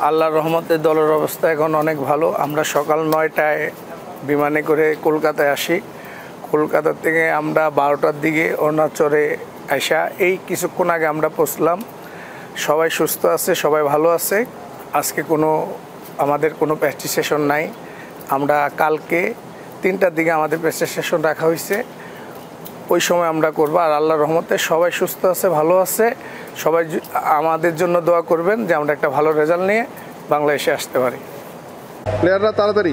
আল্লাহর রহমতে দলের অবস্থা এখন অনেক ভালো। আমরা সকাল 9টায় বিমানে করে কলকাতায় আসি। কলকাতা থেকে আমরা 12টার দিকে অরুণাচলে আসা এই কিছুক্ষণ আগে আমরা পৌঁছলাম। সবাই সুস্থ আছে, সবাই ভালো আছে। আজকে আমাদের কোনো প্র্যাকটিস সেশন নাই। আমরা কালকে 3টার দিকে আমাদের প্র্যাকটিস সেশন রাখা হয়েছে, ওই সময় আমরা করবো। আর আল্লাহর রহমতে সবাই সুস্থ আছে, ভালো আছে। সবাই আমাদের জন্য দোয়া করবেন যে আমরা একটা ভালো রেজাল্ট নিয়ে বাংলাদেশে আসতে পারি। প্লেয়াররা তাড়াতাড়ি